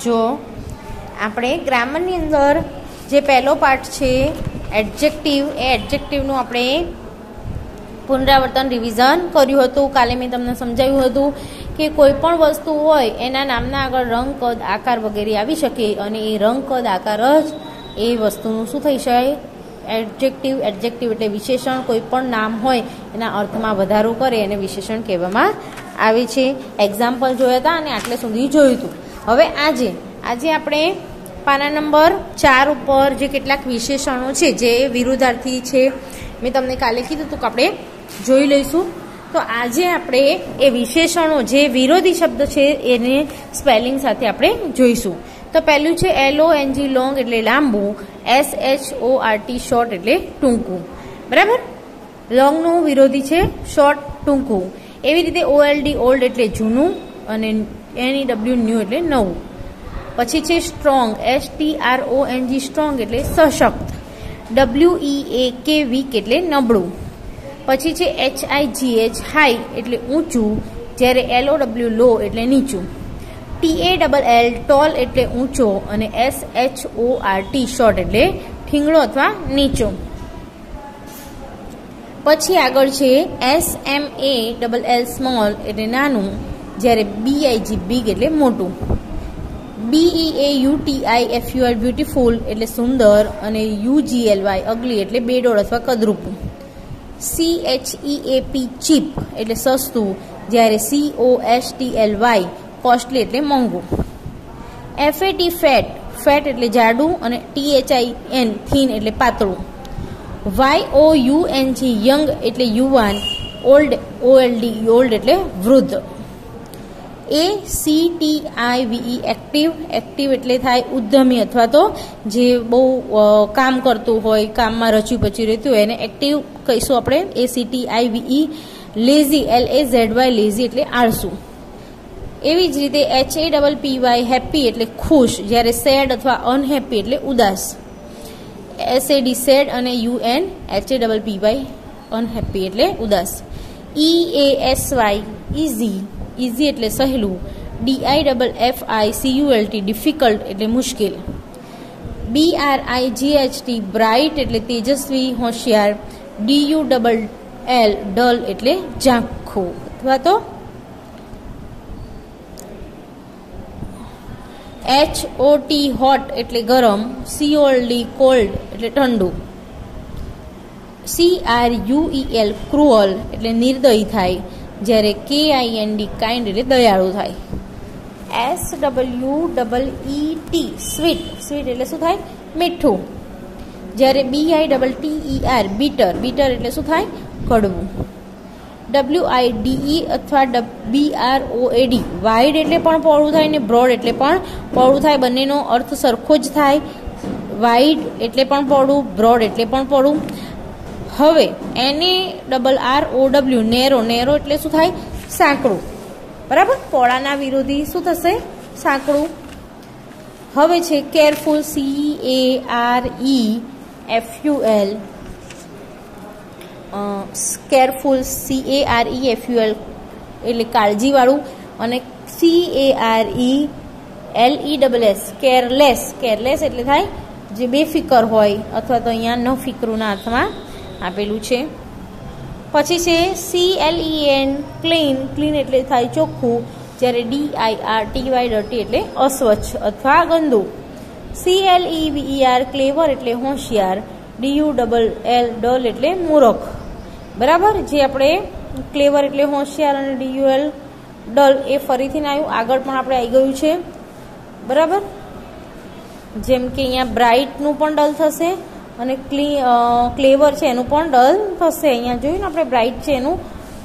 જો આપણે ગ્રામરની અંદર જે પહેલો પાર્ટ છે એડજેક્ટિવ, એ એડજેક્ટિવનું આપણે પુનરાવર્તન રિવિઝન કર્યું હતું. કાલે મેં તમને સમજાવ્યું હતું કે કોઈ પણ વસ્તુ હોય એના નામના આગળ રંગ, કદ, આકાર વગેરે આવી શકે અને એ રંગ, કદ, આકાર જ એ વસ્તુનું શું થઈ શકે? એડજેક્ટિવ. એડજેક્ટિવ એટલે વિશેષણ. કોઈ પણ નામ હોય એના અર્થમાં વધારો કરે એને વિશેષણ કહેવામાં આવે છે. એક્ઝામ્પલ જોયા હતા અને આટલે સુધી જોયું હતું. હવે આજે આપણે પાના નંબર 4 ઉપર જે કેટલાક વિશેષણો છે જે વિરુદ્ધાર્થી છે, મેં તમને કાલે કીધું હતું કે આપણે જોઈ લઈશું. તો આજે આપણે એ વિશેષણો જે વિરોધી શબ્દ છે એને સ્પેલિંગ સાથે આપણે જોઈશું. તો પહેલું છે LONG લોંગ એટલે લાંબુ, SHORT શોર્ટ એટલે ટૂંકું. બરાબર. લોંગનું વિરોધી છે શોર્ટ, ટૂંકું. એવી રીતે OLD ઓલ્ડ એટલે જૂનું અને NEW ન્યૂ એટલે નવું. પછી છે સ્ટ્રોંગ, STRONG સ્ટ્રોંગ એટલે સશક્ત, WEAK વીક એટલે નબળું. પછી છે HIGH હાઈ એટલે ઊંચું, જ્યારે LOW લો એટલે નીચું. TALL ટોલ એટલે ઊંચો અને SHORT શોર્ટ એટલે ઠીંગણો અથવા નીચો. પછી આગળ છે SMALL સ્મોલ એટલે નાનું, જ્યારે BIG બિગ એટલે મોટું. BEAUTIFUL બ્યુટીફુલ એટલે સુંદર અને UGLY અગલી એટલે બેડોળ અથવા કદરૂપું. CHEAP ચીપ એટલે સસ્તું, જ્યારે COSTLY કોસ્ટલી એટલે મોંઘું. FAT ફેટ, ફેટ એટલે જાડું અને THIN થીન એટલે પાતળું. YOUNG યંગ એટલે યુવાન, ઓલ્ડ OLD ઓલ્ડ એટલે વૃદ્ધ. ACTIVE એક્ટિવ, એક્ટિવ એટલે થાય ઉદ્યમી અથવા તો જે બહુ કામ કરતું હોય, કામમાં રચ્યું પચ્યું રહેતું હોય એને એક્ટિવ કહીશું આપણે. ACTIVE. લેઝી LAZY લેઝી એટલે આળસુ. એવી જ રીતે HAPPY હેપી એટલે ખુશ, જ્યારે સેડ અથવા અનહેપી એટલે ઉદાસ. SAD સેડ અને UNHAPPY અનહેપી એટલે ઉદાસ. EASY ઇઝી, ઇઝી એટલે સહેલું. DIFFICULT ડિફિકલ્ટ એટલે મુશ્કેલ. BRIGHT બ્રાઇટ એટલે તેજસ્વી, હોશિયાર. DULL ડલ એટલે ઝાંખું અથવા તો HOT હોટ એટલે ગરમ. COLD કોલ્ડ એટલે ઠંડુ. CRUEL ક્રુઅલ એટલે નિર્દયી થાય, જ્યારે KIND કાઇન્ડ એટલે દયાળુ થાય. SWEET સ્વીટ, સ્વીટ એટલે શું થાય? મીઠું. જ્યારે BITTER બીટર, બીટર એટલે શું થાય? કડવું. WIDE અથવા BROAD વાઇડ એટલે પણ પહોળું થાય ને બ્રોડ એટલે પણ પહોળું થાય. બંનેનો અર્થ સરખો જ થાય. વાઇડ એટલે પણ પહોળું, બ્રોડ એટલે પણ પહોળું. હવે NARROW નેરો, નેરો એટલે શું થાય? સાંકડું. બરાબર. પહોળાના વિરોધી શું થશે? સાંકડું. હવે છે કેરફુલ, CAREFUL કેરફુલ, CAREFUL એટલે કાળજીવાળું. અને CARELESS કેરલેસ, કેરલેસ એટલે થાય જે બેફિકર હોય અથવા તો અહીંયા ન ફિકરુના અર્થમાં આપેલું છે. પછી છે CLEN ક્લીન, ક્લીન એટલે થાય ચોખ્ખું, જ્યારે DIRTY ડર્ટી એટલે અસ્વચ્છ અથવા ગંદુ. CLEVER ક્લેવર એટલે હોશિયાર. DULL ડલ એટલે મૂર્ખ. બરાબર. જે આપણે ક્લેવર એટલે હોશિયાર અને DUL ડલ એ ફરીથી ના આવ્યું, આગળ પણ આપણે આવી ગયું છે. બરાબર. જેમ કે અહીંયા બ્રાઇટનું પણ ડલ થશે અને ક્લેવર છે એનું પણ ડલ થશે. અહીંયા જોયું ને આપણે બ્રાઇટ છે એનું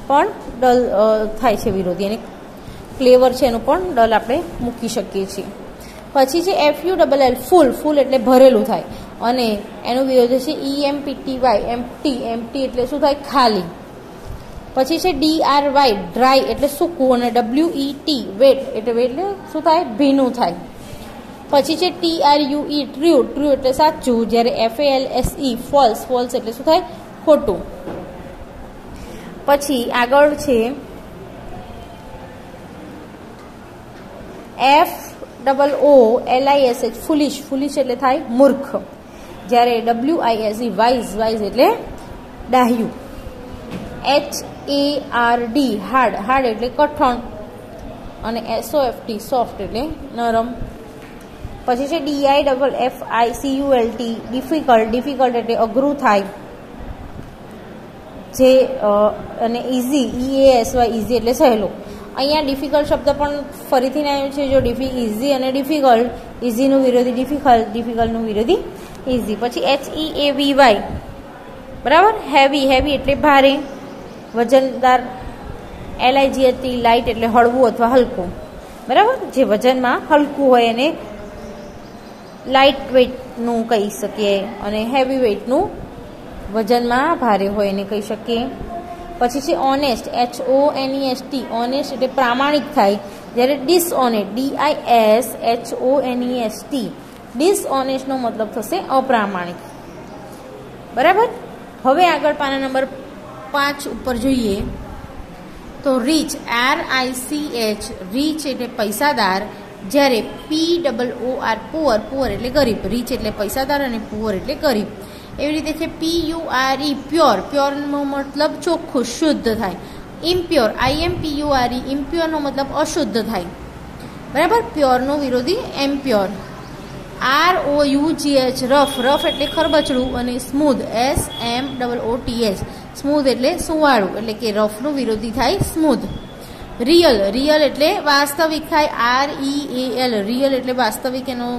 પણ ડલ થાય છે વિરોધી, અને ક્લેવર છે એનું પણ ડલ આપણે મૂકી શકીએ છીએ. પછી છે FULL ફૂલ, ફૂલ એટલે ભરેલું થાય અને એનું વિરોધી છે EMPTY એમ્પ્ટી, એમ્પ્ટી એટલે શું થાય? ખાલી. પછી છે DRY ડ્રાય એટલે સૂકું અને WET વેટ એટલે વેટ એટલે શું થાય? ભીનું થાય. પછી છે TRUE ટ્રુ, ટ્રુ એટલે સાચું, જ્યારે FALSE ફોલ્સ, ફોલ્સ એટલે શું થાય? ખોટું. પછી આગળ છે FOOLISH ફૂલિશ એટલે થાય મૂર્ખ. જ્યારે WISE વાઇઝ એટલે ડાહ્યું. HARD હાર્ડ એટલે કઠણ. અને SOFT સોફ્ટ એટલે નરમ. પછી છે DIFFICULT ડિફિકલ્ટ એટલે અઘરું થાય. જે અને ઇઝી EASY ઇઝી એટલે સહેલું. અહીંયા ડિફિકલ્ટ શબ્દ પણ ફરીથી આવ્યો છે. જો ઇઝી અને ડિફિકલ્ટ, ઇઝીનું વિરોધી ડિફિકલ્ટનું વિરોધી ઇઝી. પછી HEAVY બરાબર. હેવી એટલે ભારે વજનદાર. LIGHT લાઇટ એટલે હળવું અથવા હલકું. બરાબર. જે વજનમાં હલકું હોય એને લાઇટ વેઇટનું કહી શકીએ અને હેવી વેઇટનું વજનમાં ભારે હોય એને કહી શકીએ. પછી છે ઓનેસ્ટ HONEST ઓનેસ્ટ એટલે પ્રામાણિક થાય. જ્યારે ડિસઓનેસ્ટ DISHONEST ડિસઓનેસ્ટનો મતલબ થશે અપ્રામાણિક. બરાબર. હવે આગળ પાના નંબર 5 ઉપર જોઈએ તો રીચ RICH રીચ એટલે પૈસાદાર. જ્યારે POOR પુઅર એટલે ગરીબ. રીચ એટલે પૈસાદાર અને પુઅર એટલે ગરીબ. એવી રીતે છે PURE પ્યોરનો મતલબ ચોખ્ખું શુદ્ધ થાય. ઇમ્પ્યોર IMPURE ઇમ્પ્યોરનો મતલબ અશુદ્ધ થાય. બરાબર. પ્યોરનો વિરોધી એમ્પ્યોર. ROUGH રફ એટલે ખરબચડું. અને સ્મૂધ SMOOTH સ્મૂધ એટલે સુવાળું. એટલે કે રફનું વિરોધી થાય સ્મૂધ. રિયલ એટલે વાસ્તવિક થાય. REAL રિયલ એટલે વાસ્તવિક એનો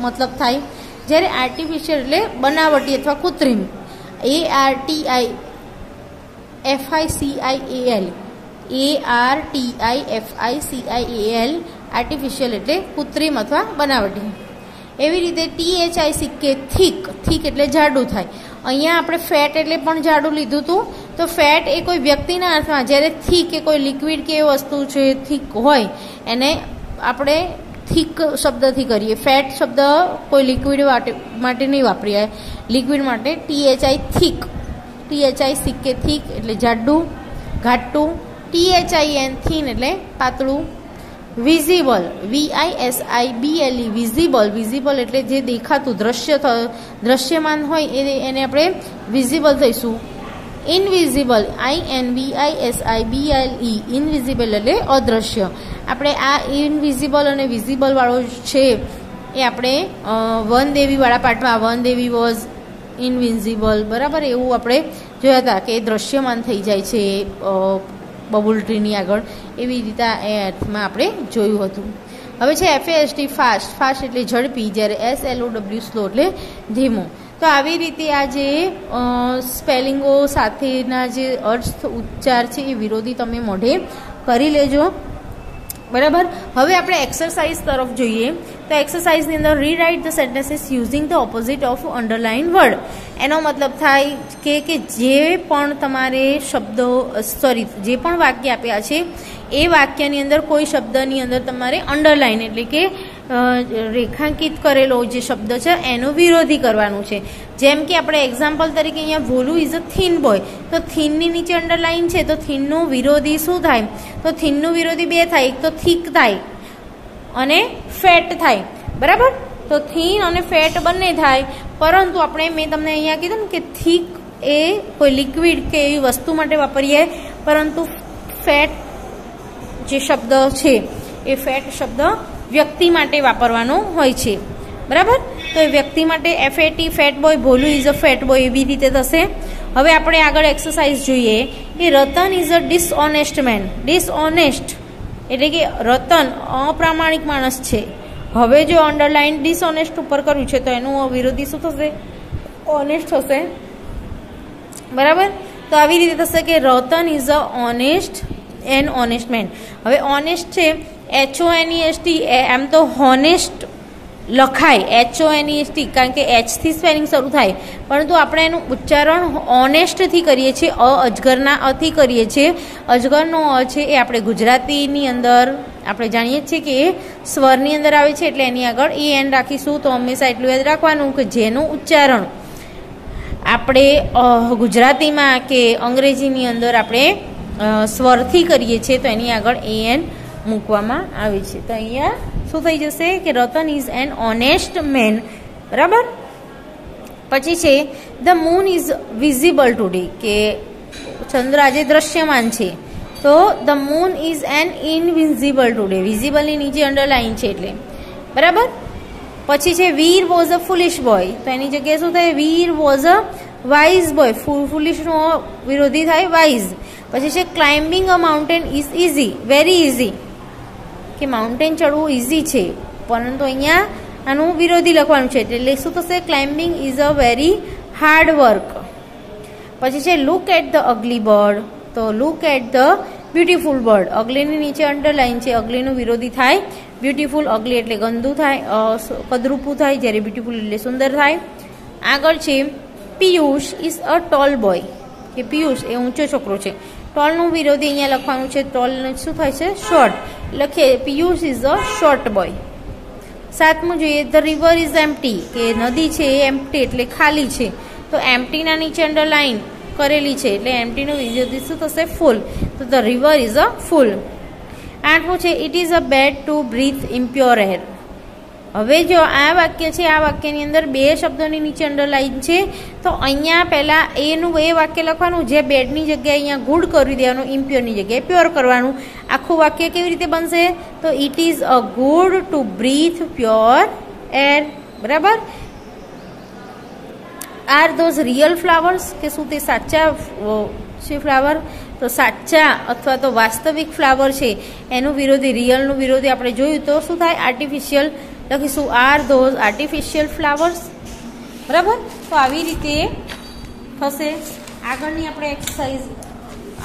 મતલબ થાય. જ્યારે આર્ટિફિશિયલ એટલે બનાવટી અથવા કૃત્રિમ. ARTIFICIAL આર્ટિફિશિયલ એટલે કૃત્રિમ અથવા બનાવટી. એવી રીતે THIC એટલે જાડું થાય. અહીંયા આપણે ફેટ એટલે પણ જાડું લીધું હતું. તો ફેટ એ કોઈ વ્યક્તિના અર્થમાં. જ્યારે થીક એ કોઈ લિક્વિડ કે વસ્તુ છે થીક હોય એને આપણે થીક શબ્દથી કરીએ. ફેટ શબ્દ કોઈ લિક્વિડ માટે નહીં વાપરીએ. લિક્વિડ માટે THIC કે થીક એટલે જાડું ઘાટું. THIN થીન એટલે પાતળું. વિઝિબલ VISIBLE વિઝિબલ એટલે જે દેખાતું દ્રશ્યમાન હોય એને આપણે વિઝિબલ થઈશું. ઇનવિઝિબલ INVISIBLE ઇનવિઝિબલ એટલે અદ્રશ્ય. આપણે આ ઇનવિઝિબલ અને વિઝિબલ વાળો છે એ આપણે વનદેવી વાળા પાઠમાં વનદેવી વોઝ ઇનવિઝિબલ બરાબર એવું આપણે જોયા હતા કે દ્રશ્યમાન થઈ જાય છે બબુલ ટ્રીની આગળ. એવી રીતે એ અર્થમાં આપણે જોયું હતું. હવે છે FAST ફાસ્ટ એટલે ઝડપી. જ્યારે SLOW સ્લો એટલે ધીમો. તો આવી રીતે આ જે સ્પેલિંગો સાથેના જે અર્થ ઉચ્ચાર છે એ વિરોધી તમે મોઢે કરી લેજો. બરાબર. હવે આપણે એક્સરસાઇઝ તરફ જોઈએ તો એક્સરસાઇઝની અંદર rewrite the sentences using the opposite of underline word. એનો મતલબ થાય કે જે પણ તમારે શબ્દો જે પણ વાક્ય આપ્યા છે એ વાક્યની અંદર કોઈ શબ્દની અંદર તમારે અંડરલાઇન એટલે કે રેખાંકિત કરેલો જે શબ્દ છે એનો વિરોધી કરવાનું છે. જેમ કે આપણે એક્ઝામ્પલ તરીકે અહીંયા Bholu is a thin boy. તો થીનની નીચે અંડરલાઇન છે તો થીનનું વિરોધી શું થાય? તો થીનનું વિરોધી બે થાય. એક તો થીક થાય અને ફેટ થાય. બરાબર. તો થીન અને ફેટ બંને થાય. પરંતુ આપણે મેં તમને અહીંયા કીધું ને કે થીક એ કોઈ લિક્વિડ કે એવી વસ્તુ માટે વાપરીએ. પરંતુ ફેટ જે શબ્દ છે એ ફેટ શબ્દ વ્યક્તિ માટે વાપરવાનો હોય છે. બરાબર. તો એ વ્યક્તિ માટે FAT fat boy. Bholu is a fat boy એવી રીતે થશે. હવે આપણે આગળ એક્સરસાઇઝ જોઈએ કે Ratan is a dishonest man. Dishonest એટલે કે રતન અપ્રામાણિક માણસ છે. હવે જો અંડરલાઇન ડિસઓનેસ્ટ ઉપર કર્યું છે તો એનું વિરોધી શું થશે? ઓનેસ્ટ થશે. બરાબર. તો આવી રીતે થશે કે Ratan is a honest an honest man. હવે ઓનેસ્ટ છે HONEST એમ તો હોનેસ્ટ લખાય HONEST કારણ કે H થી સ્પેલિંગ શરૂ થાય. પરંતુ આપણે એનું ઉચ્ચારણ ઓનેસ્ટથી કરીએ છીએ. અજગરના અથી કરીએ છીએ. અજગરનો અ છે એ આપણે ગુજરાતીની અંદર આપણે જાણીએ છીએ કે એ સ્વરની અંદર આવે છે એટલે એની આગળ EN રાખીશું. તો હંમેશા એટલું યાદ રાખવાનું કે જેનું ઉચ્ચારણ આપણે ગુજરાતીમાં કે અંગ્રેજીની અંદર આપણે સ્વરથી કરીએ છીએ તો એની આગળ AN મૂકવામાં આવી છે. તો અહીંયા શું થઈ જશે કે Ratan is an honest man. બરાબર. પછી છે the moon is visible today, કે ચંદ્ર આજે દ્રશ્યમાન છે. તો the moon is an invisible today, વિઝિબલની નીચે અંડરલાઇન છે એટલે. બરાબર. પછી છે વીર વોઝ અ ફુલિશ બોય, તો એની જગ્યાએ શું થાય વીર વોઝ અ વાઇઝ બોય. ફુલિશનો વિરોધી થાય વાઇઝ. પછી છે climbing a mountain is easy, very easy, કે માઉન્ટેન ચડવું ઇઝી છે, પરંતુ અહીંયા આનું વિરોધી લખવાનું છે એટલે શું થશે climbing is a very hard work. પછી છે look at the ugly bird, તો look at the beautiful bird. અગલીની નીચે અંડરલાઇન છે, અગલીનું વિરોધી થાય બ્યુટીફુલ. અગલી એટલે ગંદુ થાય, કદરૂપું થાય, જ્યારે બ્યુટીફુલ એટલે સુંદર થાય. આગળ છે Piyush is a tall boy, કે પિયુષ એ ઊંચો છોકરો છે. ટોલનું વિરોધી અહીંયા લખવાનું છે, ટોલનું શું થાય છે શોર્ટ. લખીએ Piyush is a short boy. સાતમું જોઈએ ધ રિવર ઇઝ એમ્પ્ટી, કે નદી છે એ એમ્પ્ટી એટલે ખાલી છે. તો એમ્પ્ટીના નીચે અંડરલાઇન કરેલી છે એટલે એમ્પ્ટીનું વિરોધી શું થશે ફૂલ. તો the river is a full. આઠમું છે it is a bad to breathe impure air. હવે જો આ વાક્ય છે, આ વાક્યની અંદર બે શબ્દોની નીચે અંડરલાઇન છે, તો અહીંયા પહેલાં એનું એ વાક્ય લખવાનું, જે બેડની જગ્યાએ અહીંયા ગુડ કરી દેવાનું, ઇમ્પ્યોરની જગ્યાએ પ્યોર કરવાનું. આખું વાક્ય કેવી રીતે બનશે તો it is a good to breathe pure air. બરાબર. આર ધોઝ રિયલ ફ્લાવર્સ, કે શું તે સાચા છે ફ્લાવર. તો સાચા અથવા તો વાસ્તવિક ફ્લાવર છે એનું વિરોધી, રિયલનું વિરોધી આપણે જોયું તો શું થાય આર્ટિફિશિયલ. લખીશું આર ધોઝ આર્ટિફિશિયલ ફ્લાવર્સ. બરાબર. તો આવી રીતે થશે. આગળની આપણે એક્સરસાઇઝ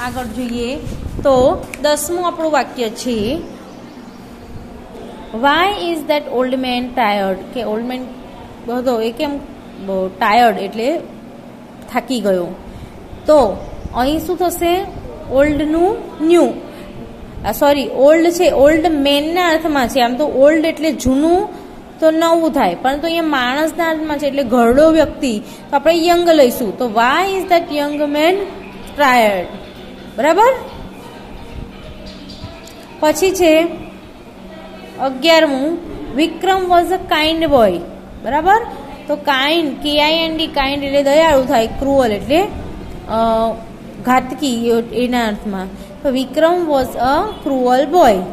આગળ જોઈએ તો 10મું આપણું વાક્ય છે why is that old man tired, કે ઓલ્ડ મેન બધો એ કેમ ટાયર્ડ એટલે થાકી ગયો. તો અહીં શું થશે ઓલ્ડનું ન્યૂ, સોરી ઓલ્ડ છે, ઓલ્ડ મેનના અર્થમાં છે. આમ તો ઓલ્ડ એટલે જૂનું તો નવું થાય, પરંતુ અહીંયા માણસના અર્થમાં છે એટલે ઘરડો વ્યક્તિ, તો આપણે યંગ લઈશું. તો why is that young man tired. બરાબર. પછી છે 11મું Vikram was a kind boy. બરાબર. તો કાઇન્ડ KIND, કાઇન્ડ એટલે દયાળુ થાય, ક્રુઅલ એટલે ઘાતકી એના અર્થમાં. તો વિક્રમ વોઝ અ ક્રુઅલ બોય.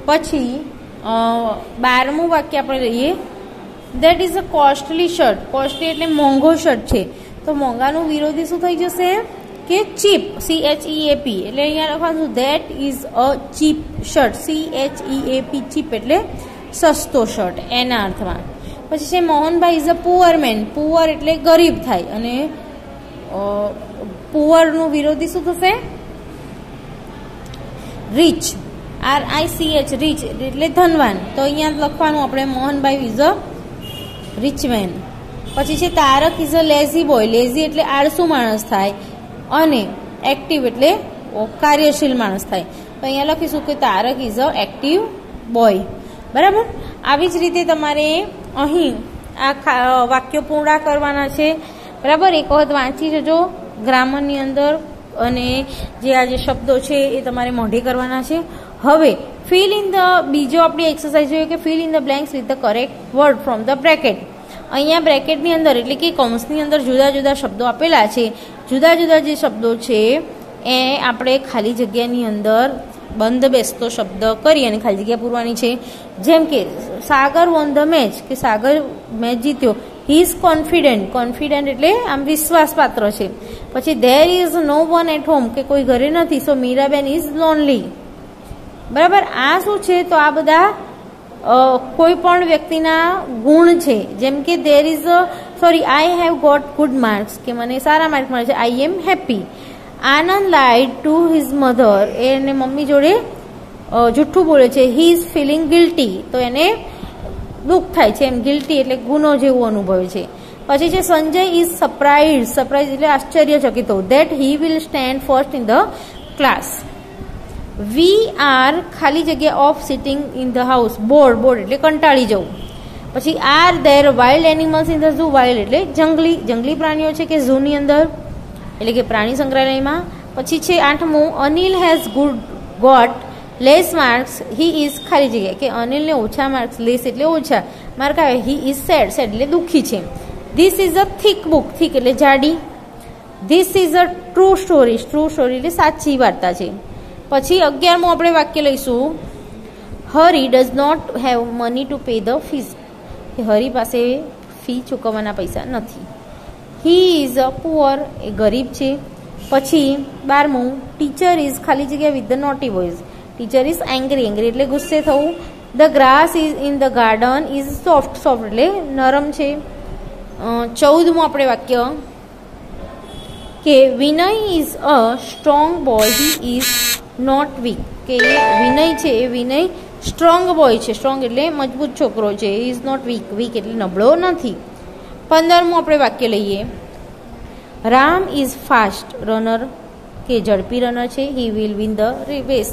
પછી 12મું વાક્ય આપણે લઈએ that is a costly shirt. Costly એટલે મોંઘો શર્ટ છે, તો મોંઘાનું વિરોધી શું થઈ જશે કે ચીપ, CHEAP. એટલે અહીંયા લખવાનું that is a cheap shirt, CHEAP, cheap એટલે સસ્તો શર્ટ એના અર્થમાં. પછી છે Mohanbhai is a poor man. Poor એટલે ગરીબ થાય, અને પુઅરનું વિરોધી શું થશે રીચ, RICH, રીચ એટલે ધનવાન. તો અહીંયા લખવાનું આપણે Mohanbhai is a rich man. પછી છે Tarak is a lazy boy. Lazy એટલે આળસુ માણસ થાય, અને એક્ટિવ એટલે કાર્યશીલ માણસ થાય. તો અહીંયા લખીશું કે Tarak is a active boy. બરાબર. આવી જ રીતે તમારે અહીં આ વાક્યો પૂર્ણ કરવાના છે. બરાબર. એક વખત વાંચી જજો ગ્રામરની અંદર, અને જે આ જે શબ્દો છે એ તમારે મોઢે કરવાના છે. હવે ફિલ ઇન ધ, બીજો આપણી એક્સરસાઇઝ જોઈએ કે fill in the blanks with the correct word from the bracket. અહીંયા બ્રેકેટની અંદર એટલે કે કૌંસની અંદર જુદા જુદા શબ્દો આપેલા છે. જુદા જુદા જે શબ્દો છે એ આપણે ખાલી જગ્યાની અંદર બંધ બેસતો શબ્દ કરી અને ખાલી જગ્યા પૂરવાની છે. જેમ કે સાગર વોન ધ મેચ, કે સાગર મેચ જીત્યો. He is confident. કોન્ફિડન્ટ એટલે આમ વિશ્વાસપાત્ર છે. પછી there is no one at home, કે કોઈ ઘરે નથી. So Miraben is lonely. બરાબર. આ શું છે તો આ બધા કોઈ પણ વ્યક્તિના ગુણ છે. જેમ કે there is sorry I have got good marks, કે મને સારા માર્ક મળે છે. I am happy. Anand lied to his mother, એને મમ્મી જોડે જુઠ્ઠું બોલે છે. હી ઇઝ ફિલિંગ ગિલ્ટી, તો એને દુઃખ થાય છે એમ, ગિલ્ટી એટલે ગુનો જેવું અનુભવે છે. પછી છે સંજય ઇઝ સરપ્રાઇઝ. સરપ્રાઇઝ એટલે આશ્ચર્યચકિત થવું. That he will stand first in the class. We are ખાલી જગ્યા of sitting in the house. Board, board એટલે કંટાળી જવું. પછી are there wild animals in the zoo. Wild એટલે જંગલી પ્રાણીઓ છે કે ઝૂની અંદર, એટલે કે પ્રાણી સંગ્રહાલયમાં. પછી છે 8મું, Anil has got less marks, he is ખાલી જગ્યા, કે અનિલને ઓછા માર્ક્સ, લેસ એટલે ઓછા માર્ક આવે, હી ઇઝ સેડ, સેડ એટલે દુઃખી છે. This is a thick book, thick એટલે જાડી. This is a true story, true story એટલે સાચી વાર્તા છે. પછી 11મું આપણે વાક્ય લઈશું, Hari does not have money to pay the fees, Hari પાસે ફી ચૂકવવાના પૈસા નથી. હી ઇઝ અ પુઅર, એ ગરીબ છે. પછી 12મું, ટીચર ઇઝ ખાલી જગ્યા with the naughty boys, teacher is angry, angry એટલે ગુસ્સે થવું. The grass is in the garden is soft, soft એટલે નરમ છે. 14મું આપણે વાક્ય કે Vinay is a strong boy, he is not weak, કે વિનય છે એ વિનય સ્ટ્રોંગ બોય છે, સ્ટ્રોંગ એટલે મજબૂત છોકરો છે, he is not weak, weak એટલે નબળો નથી. 15મું આપણે વાક્ય લઈએ, રામ ઇઝ ફાસ્ટ રનર, કે ઝડપી રનર છે, he will win the race,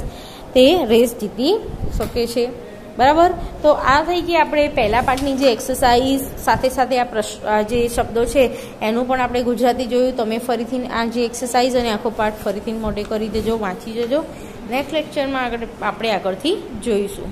તે રેસ જીતી શકે છે. બરાબર. તો આ થઈ ગઈ આપણે પહેલા પાઠની જે એક્સરસાઇઝ, સાથે સાથે આ જે શબ્દો છે એનું પણ આપણે ગુજરાતી જોયું. તમે ફરીથી આ જે એક્સરસાઇઝ અને આખો પાઠ ફરીથી મોઢે કરી દેજો, વાંચી જજો. નેક્સ્ટ લેક્ચરમાં આપણે આગળથી જોઈશું.